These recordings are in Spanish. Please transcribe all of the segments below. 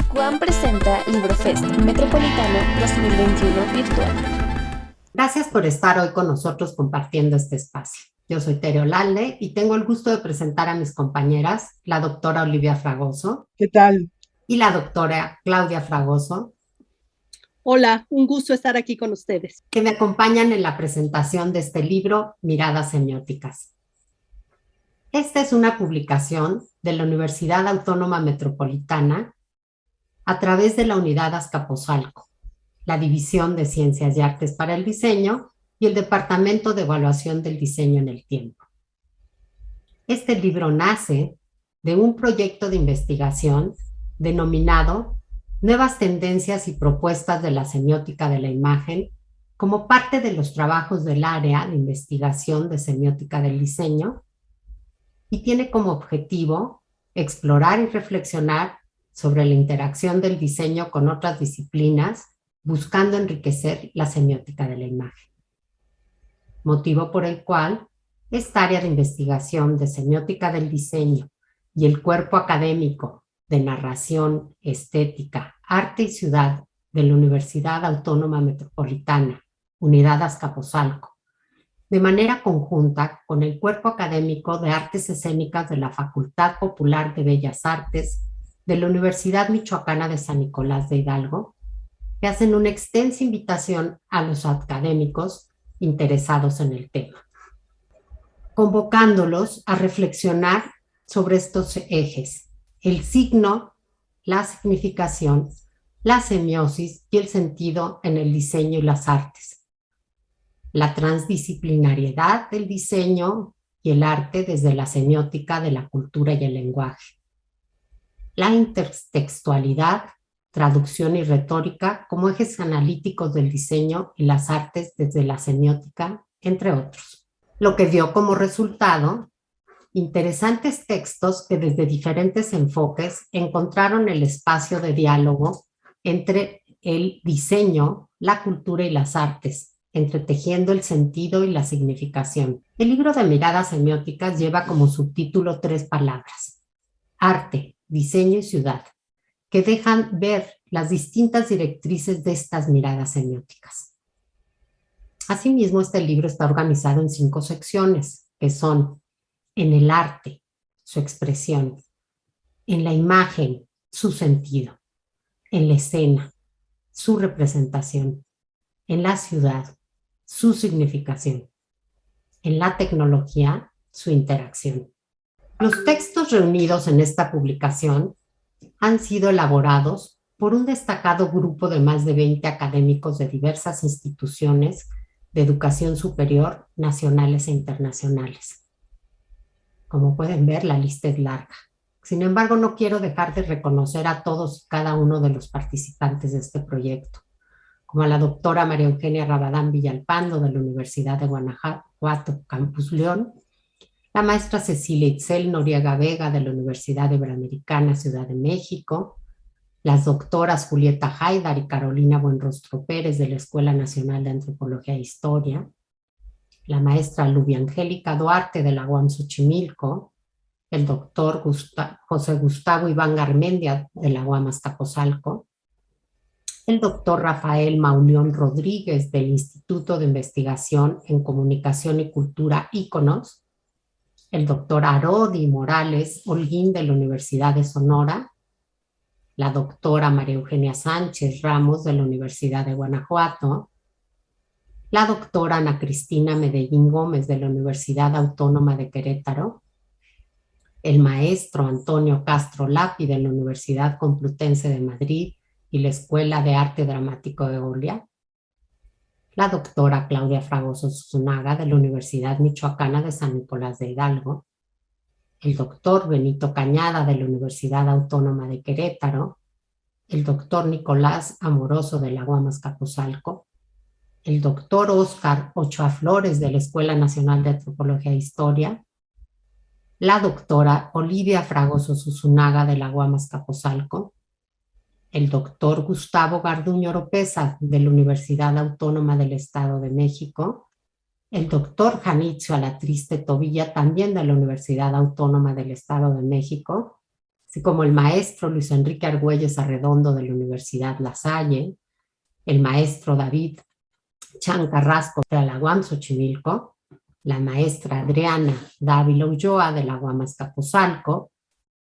Juan presenta LibroFest Metropolitano 2021 virtual. Gracias por estar hoy con nosotros compartiendo este espacio. Yo soy Tere Olalde y tengo el gusto de presentar a mis compañeras, la doctora Olivia Fragoso. ¿Qué tal? Y la doctora Claudia Fragoso. Hola, un gusto estar aquí con ustedes. Que me acompañan en la presentación de este libro, Miradas Semióticas. Esta es una publicación de la Universidad Autónoma Metropolitana a través de la Unidad Azcapotzalco, la División de Ciencias y Artes para el Diseño y el Departamento de Evaluación del Diseño en el Tiempo. Este libro nace de un proyecto de investigación denominado Nuevas tendencias y propuestas de la semiótica de la imagen como parte de los trabajos del área de investigación de semiótica del diseño y tiene como objetivo explorar y reflexionar sobre la interacción del diseño con otras disciplinas buscando enriquecer la semiótica de la imagen. Motivo por el cual esta área de investigación de semiótica del diseño y el cuerpo académico de narración, estética, arte y ciudad de la Universidad Autónoma Metropolitana, Unidad Azcapotzalco, de manera conjunta con el cuerpo académico de artes escénicas de la Facultad Popular de Bellas Artes de la Universidad Michoacana de San Nicolás de Hidalgo, que hacen una extensa invitación a los académicos interesados en el tema, convocándolos a reflexionar sobre estos ejes: el signo, la significación, la semiosis y el sentido en el diseño y las artes, la transdisciplinariedad del diseño y el arte desde la semiótica de la cultura y el lenguaje, la intertextualidad, traducción y retórica como ejes analíticos del diseño y las artes desde la semiótica, entre otros. Lo que dio como resultado interesantes textos que desde diferentes enfoques encontraron el espacio de diálogo entre el diseño, la cultura y las artes, entretejiendo el sentido y la significación. El libro de Miradas Semióticas lleva como subtítulo 3 palabras: arte, diseño y ciudad, que dejan ver las distintas directrices de estas miradas semióticas. Asimismo, este libro está organizado en 5 secciones, que son: en el arte, su expresión; en la imagen, su sentido; en la escena, su representación; en la ciudad, su significación; en la tecnología, su interacción. Los textos reunidos en esta publicación han sido elaborados por un destacado grupo de más de 20 académicos de diversas instituciones de educación superior, nacionales e internacionales. Como pueden ver, la lista es larga. Sin embargo, no quiero dejar de reconocer a todos y cada uno de los participantes de este proyecto, como a la doctora María Eugenia Rabadán Villalpando de la Universidad de Guanajuato, Campus León, la maestra Cecilia Itzel Noriega Vega de la Universidad Iberoamericana, Ciudad de México, las doctoras Julieta Haidar y Carolina Buenrostro Pérez de la Escuela Nacional de Antropología e Historia, la maestra Lubia Angélica Duarte de la UAM Xochimilco, el doctor José Gustavo Iván Garmendia de la UAM Azcapotzalco, el doctor Rafael Mauleón Rodríguez del Instituto de Investigación en Comunicación y Cultura Íconos, el doctor Arodi Morales Holguín de la Universidad de Sonora, la doctora María Eugenia Sánchez Ramos de la Universidad de Guanajuato, la doctora Ana Cristina Medellín Gómez de la Universidad Autónoma de Querétaro, el maestro Antonio Castro Lapi de la Universidad Complutense de Madrid y la Escuela de Arte Dramático de Eolia, la doctora Claudia Fragoso Susunaga de la Universidad Michoacana de San Nicolás de Hidalgo, el doctor Benito Cañada de la Universidad Autónoma de Querétaro, el doctor Nicolás Amoroso de la UAM Azcapotzalco, el doctor Óscar Ochoa Flores de la Escuela Nacional de Antropología e Historia, la doctora Olivia Fragoso Susunaga de la UAM Azcapotzalco, el doctor Gustavo Garduño Oropeza de la Universidad Autónoma del Estado de México, el doctor Janitzio Alatriste Tobilla, también de la Universidad Autónoma del Estado de México, así como el maestro Luis Enrique Argüelles Arredondo de la Universidad La Salle, el maestro David Chan Carrasco de la UAM Xochimilco, la maestra Adriana Dávila Ulloa de la UAM Azcapotzalco,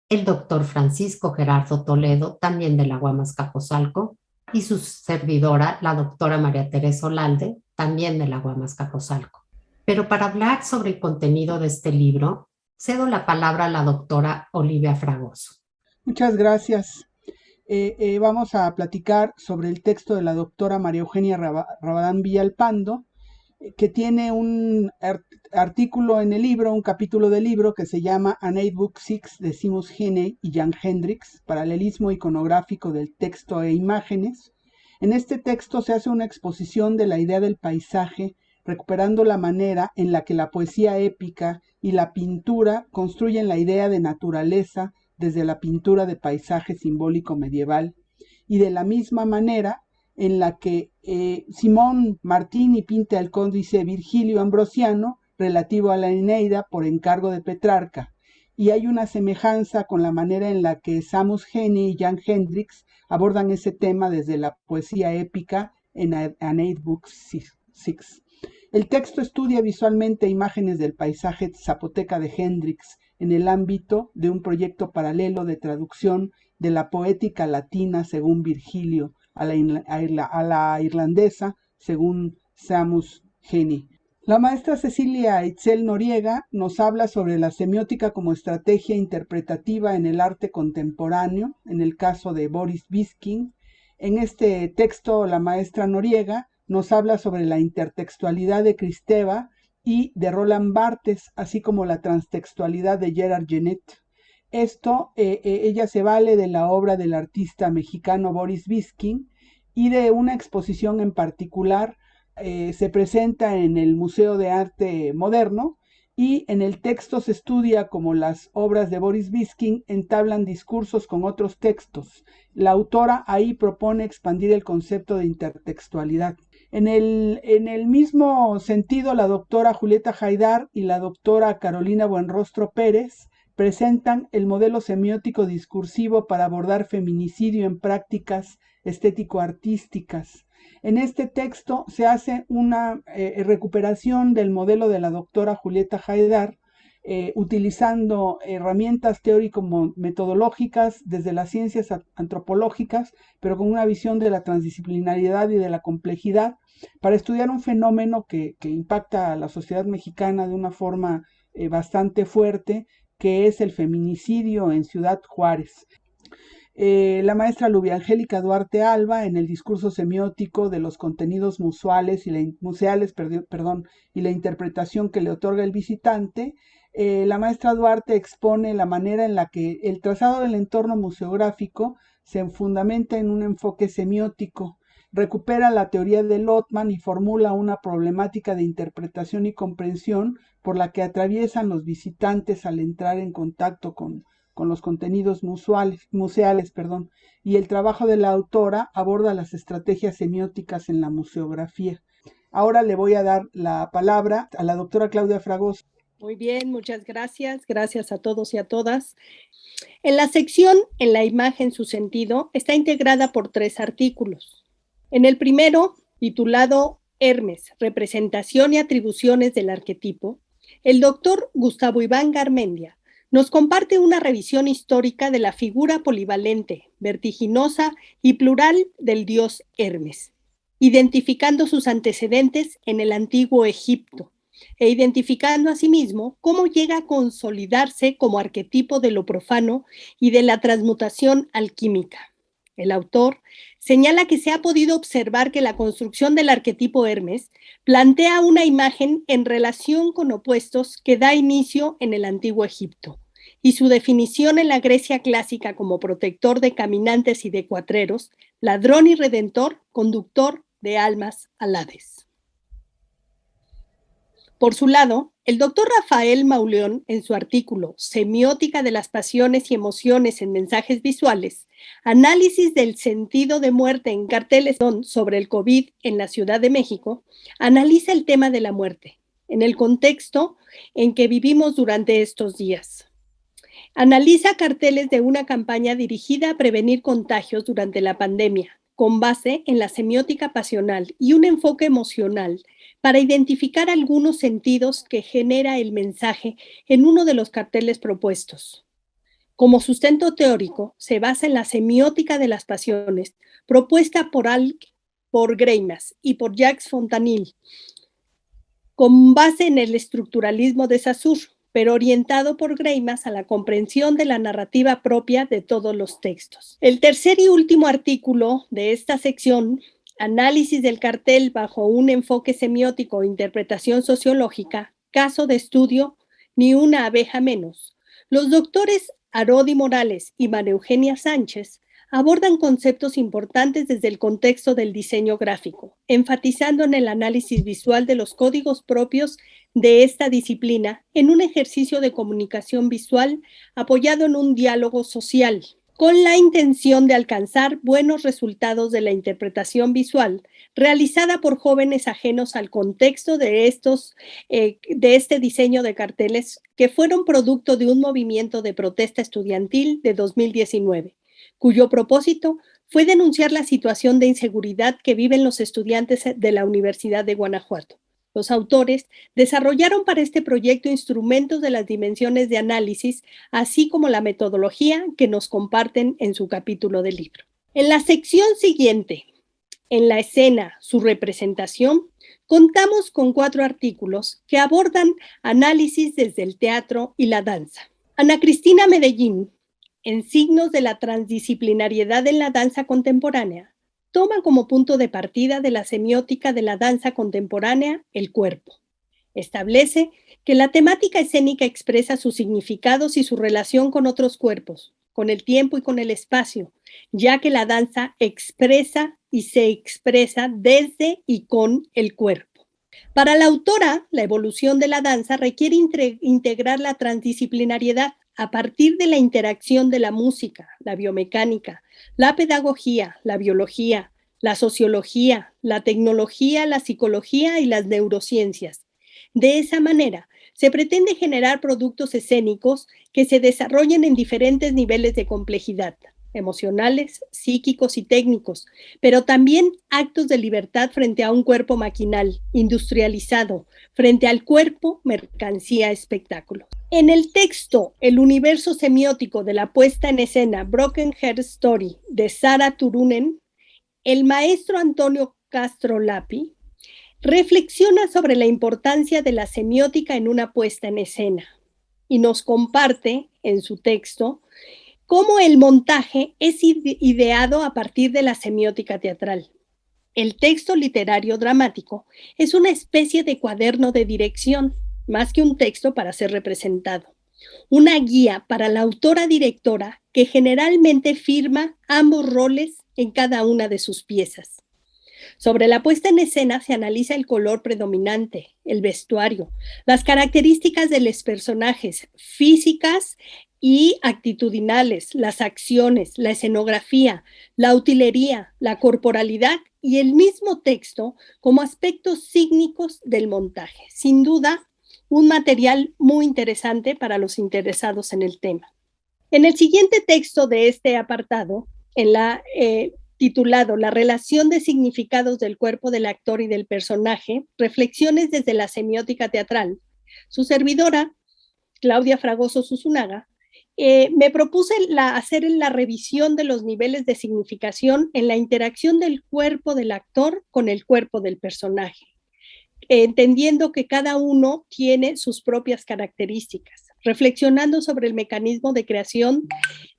el doctor Francisco Gerardo Toledo, también de la UAM Azcapotzalco, y su servidora, la doctora María Teresa Olalde, también de la UAM Azcapotzalco. Pero para hablar sobre el contenido de este libro, cedo la palabra a la doctora Olivia Fragoso. Muchas gracias. Vamos a platicar sobre el texto de la doctora María Eugenia Rabadán Villalpando, que tiene un artículo en el libro, un capítulo del libro que se llama An Book 6 de Seamus Heaney y Jan Hendricks, paralelismo iconográfico del texto e imágenes. En este texto se hace una exposición de la idea del paisaje, recuperando la manera en la que la poesía épica y la pintura construyen la idea de naturaleza desde la pintura de paisaje simbólico medieval, y de la misma manera en la que Simón Martini pinta el Códice Virgilio Ambrosiano relativo a la Eneida por encargo de Petrarca, y hay una semejanza con la manera en la que Seamus Heaney y Jan Hendricks abordan ese tema desde la poesía épica en An Book 6. El texto estudia visualmente imágenes del paisaje zapoteca de Hendricks en el ámbito de un proyecto paralelo de traducción de la poética latina según Virgilio a la irlandesa según Seamus Heaney. La maestra Cecilia Itzel Noriega nos habla sobre la semiótica como estrategia interpretativa en el arte contemporáneo, en el caso de Boris Viskín. En este texto, la maestra Noriega nos habla sobre la intertextualidad de Kristeva y de Roland Barthes, así como la transtextualidad de Gerard Genet. Ella se vale de la obra del artista mexicano Boris Viskín y de una exposición en particular. Se presenta en el Museo de Arte Moderno, y en el texto se estudia cómo las obras de Boris Viskín entablan discursos con otros textos. La autora ahí propone expandir el concepto de intertextualidad. En el mismo sentido, la doctora Julieta Haidar y la doctora Carolina Buenrostro Pérez presentan el modelo semiótico discursivo para abordar feminicidio en prácticas estético-artísticas. En este texto se hace una recuperación del modelo de la doctora Julieta Haidar, utilizando herramientas teórico-metodológicas desde las ciencias antropológicas, pero con una visión de la transdisciplinariedad y de la complejidad, para estudiar un fenómeno que impacta a la sociedad mexicana de una forma bastante fuerte, que es el feminicidio en Ciudad Juárez. La maestra Lubia Angélica Duarte Alba, en el discurso semiótico de los contenidos museales y la interpretación que le otorga el visitante, la maestra Duarte expone la manera en la que el trazado del entorno museográfico se fundamenta en un enfoque semiótico, recupera la teoría de Lotman y formula una problemática de interpretación y comprensión por la que atraviesan los visitantes al entrar en contacto con los contenidos museales, y el trabajo de la autora aborda las estrategias semióticas en la museografía. Ahora le voy a dar la palabra a la doctora Claudia Fragoso. Muy bien, muchas gracias. Gracias a todos y a todas. En la sección En la imagen, su sentido, está integrada por 3 artículos. En el primero, titulado Hermes, representación y atribuciones del arquetipo, el doctor Gustavo Iván Garmendia nos comparte una revisión histórica de la figura polivalente, vertiginosa y plural del dios Hermes, identificando sus antecedentes en el antiguo Egipto e identificando asimismo cómo llega a consolidarse como arquetipo de lo profano y de la transmutación alquímica. El autor señala que se ha podido observar que la construcción del arquetipo Hermes plantea una imagen en relación con opuestos que da inicio en el antiguo Egipto, y su definición en la Grecia clásica como protector de caminantes y de cuatreros, ladrón y redentor, conductor de almas al Hades. Por su lado, el doctor Rafael Mauleón, en su artículo Semiótica de las pasiones y emociones en mensajes visuales, análisis del sentido de muerte en carteles sobre el COVID en la Ciudad de México, analiza el tema de la muerte en el contexto en que vivimos durante estos días. Analiza carteles de una campaña dirigida a prevenir contagios durante la pandemia, con base en la semiótica pasional y un enfoque emocional para identificar algunos sentidos que genera el mensaje en uno de los carteles propuestos. Como sustento teórico, se basa en la semiótica de las pasiones, propuesta por Greimas y por Jacques Fontanille, con base en el estructuralismo de Saussure, pero orientado por Greimas a la comprensión de la narrativa propia de todos los textos. El tercer y último artículo de esta sección, Análisis del cartel bajo un enfoque semiótico e interpretación sociológica, caso de estudio, Ni una abeja menos. Los doctores Arodi Morales y María Eugenia Sánchez abordan conceptos importantes desde el contexto del diseño gráfico, enfatizando en el análisis visual de los códigos propios de esta disciplina en un ejercicio de comunicación visual apoyado en un diálogo social, con la intención de alcanzar buenos resultados de la interpretación visual realizada por jóvenes ajenos al contexto de este diseño de carteles que fueron producto de un movimiento de protesta estudiantil de 2019. Cuyo propósito fue denunciar la situación de inseguridad que viven los estudiantes de la Universidad de Guanajuato. Los autores desarrollaron para este proyecto instrumentos de las dimensiones de análisis, así como la metodología que nos comparten en su capítulo del libro. En la sección siguiente, en la escena, su representación, contamos con 4 artículos que abordan análisis desde el teatro y la danza. Ana Cristina Medellín, en signos de la transdisciplinariedad en la danza contemporánea, toma como punto de partida de la semiótica de la danza contemporánea el cuerpo. Establece que la temática escénica expresa sus significados y su relación con otros cuerpos, con el tiempo y con el espacio, ya que la danza expresa y se expresa desde y con el cuerpo. Para la autora, la evolución de la danza requiere integrar la transdisciplinariedad a partir de la interacción de la música, la biomecánica, la pedagogía, la biología, la sociología, la tecnología, la psicología y las neurociencias. De esa manera, se pretende generar productos escénicos que se desarrollen en diferentes niveles de complejidad, emocionales, psíquicos y técnicos, pero también actos de libertad frente a un cuerpo maquinal, industrializado, frente al cuerpo, mercancía, espectáculo. En el texto El universo semiótico de la puesta en escena Broken Heart Story de Sara Turunen, el maestro Antonio Castro Lapi reflexiona sobre la importancia de la semiótica en una puesta en escena y nos comparte en su texto cómo el montaje es ideado a partir de la semiótica teatral. El texto literario dramático es una especie de cuaderno de dirección, más que un texto para ser representado. Una guía para la autora-directora que generalmente firma ambos roles en cada una de sus piezas. Sobre la puesta en escena se analiza el color predominante, el vestuario, las características de los personajes, físicas y actitudinales, las acciones, la escenografía, la utilería, la corporalidad y el mismo texto como aspectos sígnicos del montaje. Sin duda, un material muy interesante para los interesados en el tema. En el siguiente texto de este apartado, titulado La relación de significados del cuerpo del actor y del personaje, reflexiones desde la semiótica teatral, su servidora, Claudia Fragoso Susunaga, me propuse hacer la revisión de los niveles de significación en la interacción del cuerpo del actor con el cuerpo del personaje, entendiendo que cada uno tiene sus propias características, reflexionando sobre el mecanismo de creación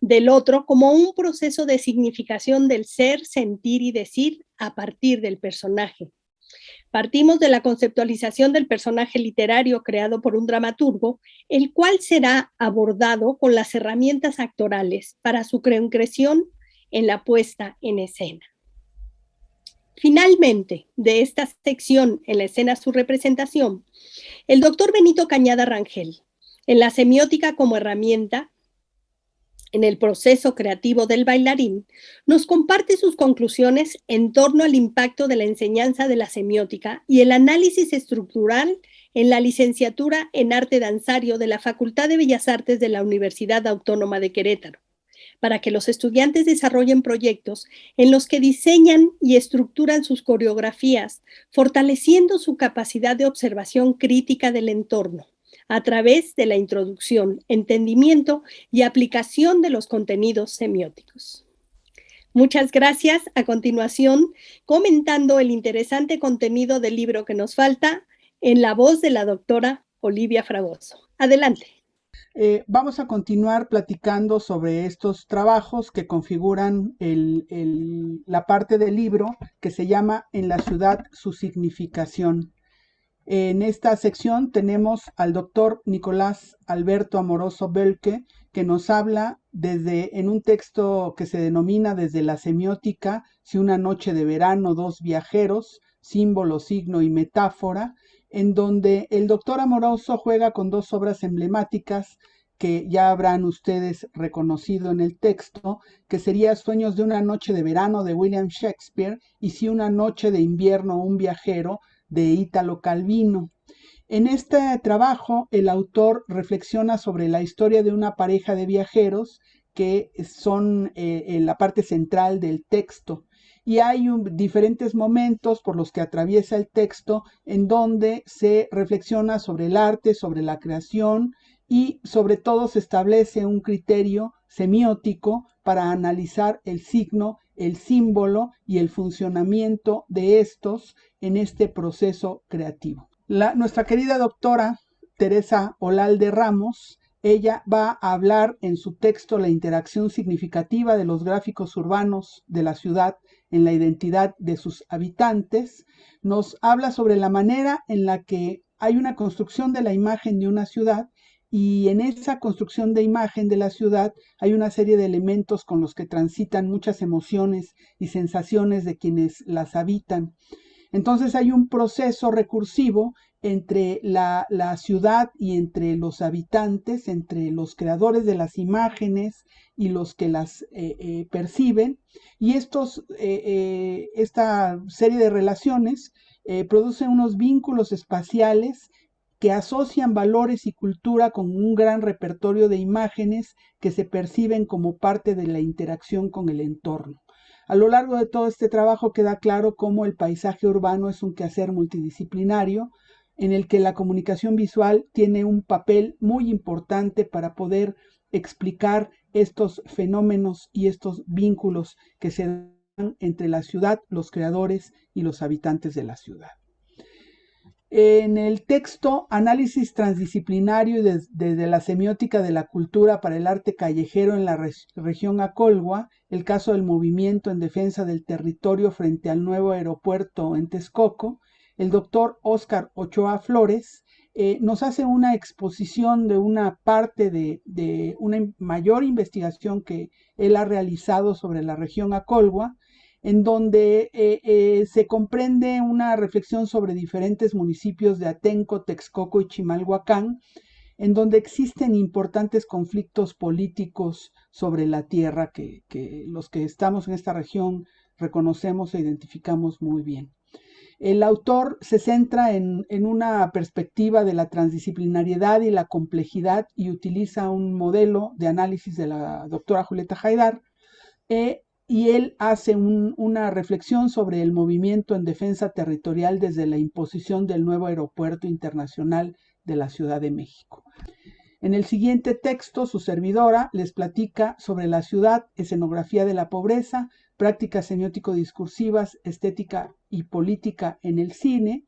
del otro como un proceso de significación del ser, sentir y decir a partir del personaje. Partimos de la conceptualización del personaje literario creado por un dramaturgo, el cual será abordado con las herramientas actorales para su concreción en la puesta en escena. Finalmente, de esta sección en la escena su representación, el doctor Benito Cañada Rangel, en la semiótica como herramienta, en el proceso creativo del bailarín, nos comparte sus conclusiones en torno al impacto de la enseñanza de la semiótica y el análisis estructural en la licenciatura en Arte Danzario de la Facultad de Bellas Artes de la Universidad Autónoma de Querétaro, para que los estudiantes desarrollen proyectos en los que diseñan y estructuran sus coreografías, fortaleciendo su capacidad de observación crítica del entorno a través de la introducción, entendimiento y aplicación de los contenidos semióticos. Muchas gracias. A continuación, comentando el interesante contenido del libro que nos falta, en la voz de la doctora Olivia Fragoso. Adelante. Vamos a continuar platicando sobre estos trabajos que configuran la parte del libro que se llama En la ciudad, su significación. En esta sección tenemos al doctor Nicolás Alberto Amoroso Bölke, que nos habla en un texto que se denomina Desde la semiótica, si una noche de verano, dos viajeros, símbolo, signo y metáfora, en donde el doctor Amoroso juega con dos obras emblemáticas que ya habrán ustedes reconocido en el texto, que sería Sueños de una noche de verano de William Shakespeare y Si una noche de invierno, un viajero de Ítalo Calvino. En este trabajo, el autor reflexiona sobre la historia de una pareja de viajeros que son la parte central del texto. Y hay diferentes momentos por los que atraviesa el texto en donde se reflexiona sobre el arte, sobre la creación y sobre todo se establece un criterio semiótico para analizar el signo, el símbolo y el funcionamiento de estos en este proceso creativo. Nuestra querida doctora Teresa Olalde Ramos, ella va a hablar en su texto La interacción significativa de los gráficos urbanos de la ciudad en la identidad de sus habitantes. Nos habla sobre la manera en la que hay una construcción de la imagen de una ciudad y en esa construcción de imagen de la ciudad hay una serie de elementos con los que transitan muchas emociones y sensaciones de quienes las habitan. Entonces hay un proceso recursivo entre la ciudad y entre los habitantes, entre los creadores de las imágenes y los que las perciben. Y esta serie de relaciones produce unos vínculos espaciales que asocian valores y cultura con un gran repertorio de imágenes que se perciben como parte de la interacción con el entorno. A lo largo de todo este trabajo queda claro cómo el paisaje urbano es un quehacer multidisciplinario en el que la comunicación visual tiene un papel muy importante para poder explicar estos fenómenos y estos vínculos que se dan entre la ciudad, los creadores y los habitantes de la ciudad. En el texto Análisis transdisciplinario desde la semiótica de la cultura para el arte callejero en la región Acolhua, el caso del movimiento en defensa del territorio frente al nuevo aeropuerto en Texcoco, el doctor Óscar Ochoa Flores nos hace una exposición de una parte de una mayor investigación que él ha realizado sobre la región Acolhua, en donde se comprende una reflexión sobre diferentes municipios de Atenco, Texcoco y Chimalhuacán, en donde existen importantes conflictos políticos sobre la tierra que los que estamos en esta región reconocemos e identificamos muy bien. El autor se centra en una perspectiva de la transdisciplinariedad y la complejidad y utiliza un modelo de análisis de la doctora Julieta Haidar, y él hace una reflexión sobre el movimiento en defensa territorial desde la imposición del nuevo aeropuerto internacional de la Ciudad de México. En el siguiente texto, su servidora les platica sobre la ciudad, escenografía de la pobreza, prácticas semiótico-discursivas, estética y política en el cine.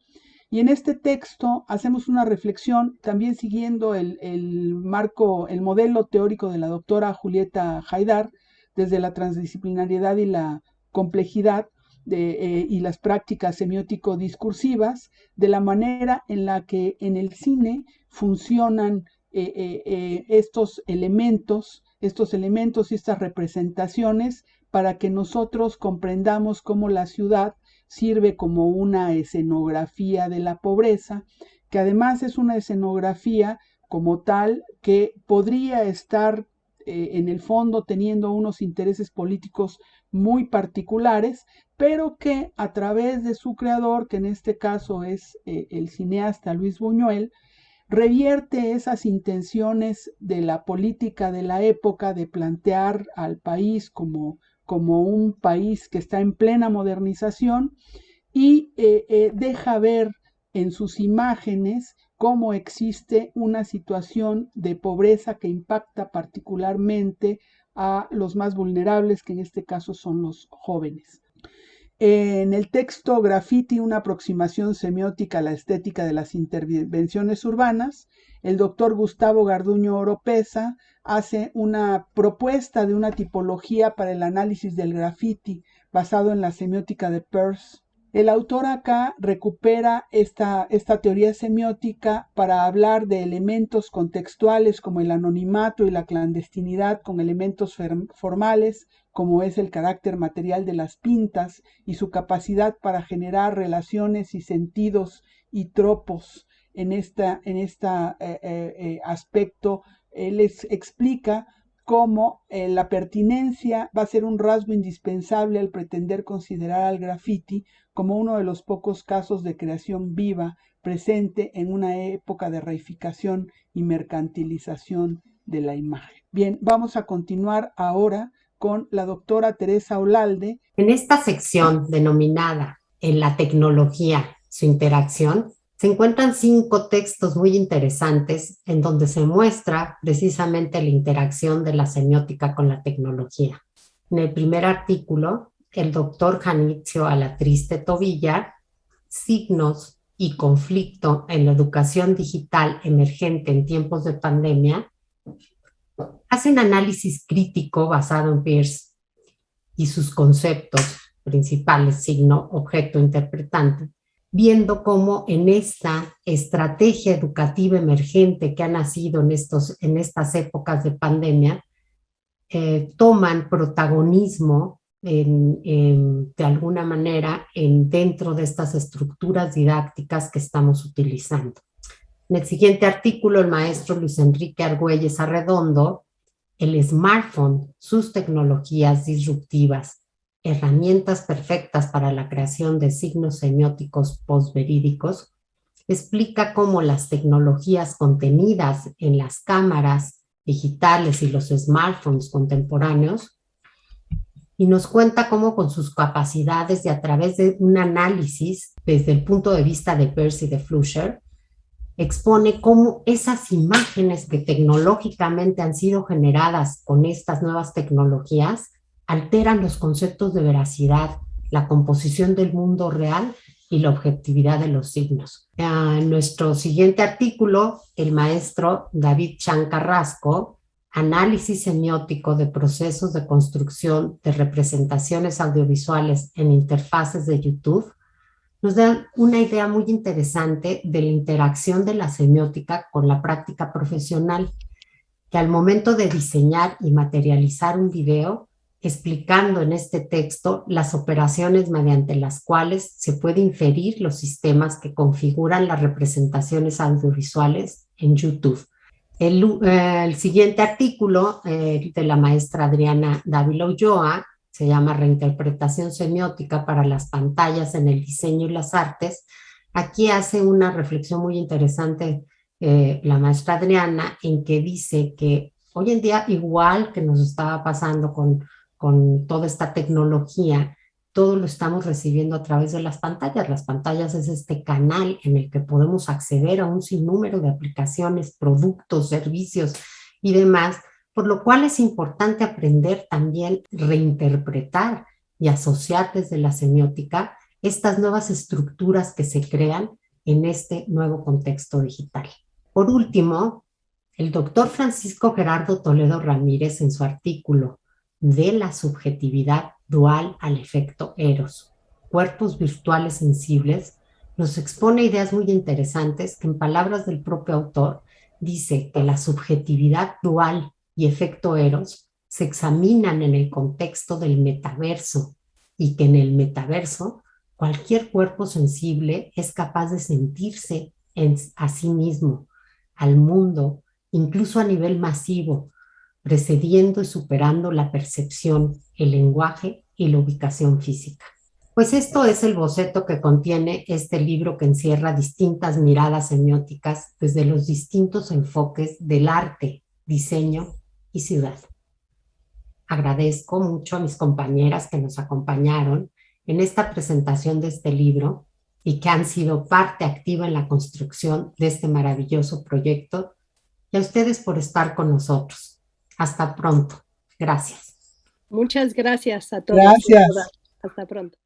Y en este texto hacemos una reflexión también siguiendo el modelo teórico de la doctora Julieta Haidar, desde la transdisciplinariedad y la complejidad y las prácticas semiótico-discursivas, de la manera en la que en el cine funcionan estos elementos y estas representaciones para que nosotros comprendamos cómo la ciudad sirve como una escenografía de la pobreza, que además es una escenografía como tal que podría estar en el fondo teniendo unos intereses políticos muy particulares, pero que a través de su creador, que en este caso es el cineasta Luis Buñuel, revierte esas intenciones de la política de la época de plantear al país como un país que está en plena modernización y deja ver en sus imágenes cómo existe una situación de pobreza que impacta particularmente a los más vulnerables, que en este caso son los jóvenes. En el texto Graffiti, una aproximación semiótica a la estética de las intervenciones urbanas, el doctor Gustavo Garduño Oropesa hace una propuesta de una tipología para el análisis del graffiti basado en la semiótica de Peirce. El autor acá recupera esta teoría semiótica para hablar de elementos contextuales como el anonimato y la clandestinidad con elementos formales, como es el carácter material de las pintas y su capacidad para generar relaciones y sentidos y tropos en este aspecto. Él les explica cómo la pertinencia va a ser un rasgo indispensable al pretender considerar al graffiti como uno de los pocos casos de creación viva presente en una época de reificación y mercantilización de la imagen. Bien, vamos a continuar ahora con la doctora Teresa Olalde. En esta sección denominada En la tecnología, su interacción, se encuentran 5 textos muy interesantes en donde se muestra precisamente la interacción de la semiótica con la tecnología. En el primer artículo, el doctor Janitzio Alatriste Tobillar, Signos y conflicto en la educación digital emergente en tiempos de pandemia, hace un análisis crítico basado en Peirce y sus conceptos principales, signo, objeto, interpretante, viendo cómo en esta estrategia educativa emergente que ha nacido en estas épocas de pandemia, toman protagonismo de alguna manera dentro de estas estructuras didácticas que estamos utilizando. En el siguiente artículo, el maestro Luis Enrique Argüelles Arredondo, el smartphone, sus tecnologías disruptivas, herramientas perfectas para la creación de signos semióticos postverídicos, explica cómo las tecnologías contenidas en las cámaras digitales y los smartphones contemporáneos, y nos cuenta cómo con sus capacidades y a través de un análisis desde el punto de vista de Peirce y de Flusher, expone cómo esas imágenes que tecnológicamente han sido generadas con estas nuevas tecnologías alteran los conceptos de veracidad, la composición del mundo real y la objetividad de los signos. En nuestro siguiente artículo, el maestro David Chan Carrasco, Análisis semiótico de procesos de construcción de representaciones audiovisuales en interfaces de YouTube, nos da una idea muy interesante de la interacción de la semiótica con la práctica profesional, que al momento de diseñar y materializar un video, explicando en este texto las operaciones mediante las cuales se puede inferir los sistemas que configuran las representaciones audiovisuales en YouTube. El siguiente artículo de la maestra Adriana Dávila Ulloa se llama Reinterpretación semiótica para las pantallas en el diseño y las artes. Aquí hace una reflexión muy interesante la maestra Adriana, en que dice que hoy en día, igual que nos estaba pasando con toda esta tecnología, todo lo estamos recibiendo a través de las pantallas. Las pantallas es este canal en el que podemos acceder a un sinnúmero de aplicaciones, productos, servicios y demás, por lo cual es importante aprender también, reinterpretar y asociar desde la semiótica estas nuevas estructuras que se crean en este nuevo contexto digital. Por último, el doctor Francisco Gerardo Toledo Ramírez, en su artículo De la subjetividad dual al efecto Eros, cuerpos virtuales sensibles, nos expone ideas muy interesantes que, en palabras del propio autor, dice que la subjetividad dual y efecto Eros se examinan en el contexto del metaverso y que en el metaverso cualquier cuerpo sensible es capaz de sentirse a sí mismo, al mundo, incluso a nivel masivo, precediendo y superando la percepción, el lenguaje y la ubicación física. Pues esto es el boceto que contiene este libro que encierra distintas miradas semióticas desde los distintos enfoques del arte, diseño y ciudad. Agradezco mucho a mis compañeras que nos acompañaron en esta presentación de este libro y que han sido parte activa en la construcción de este maravilloso proyecto, y a ustedes por estar con nosotros. Hasta pronto. Gracias. Muchas gracias a todos. Gracias. Hasta pronto.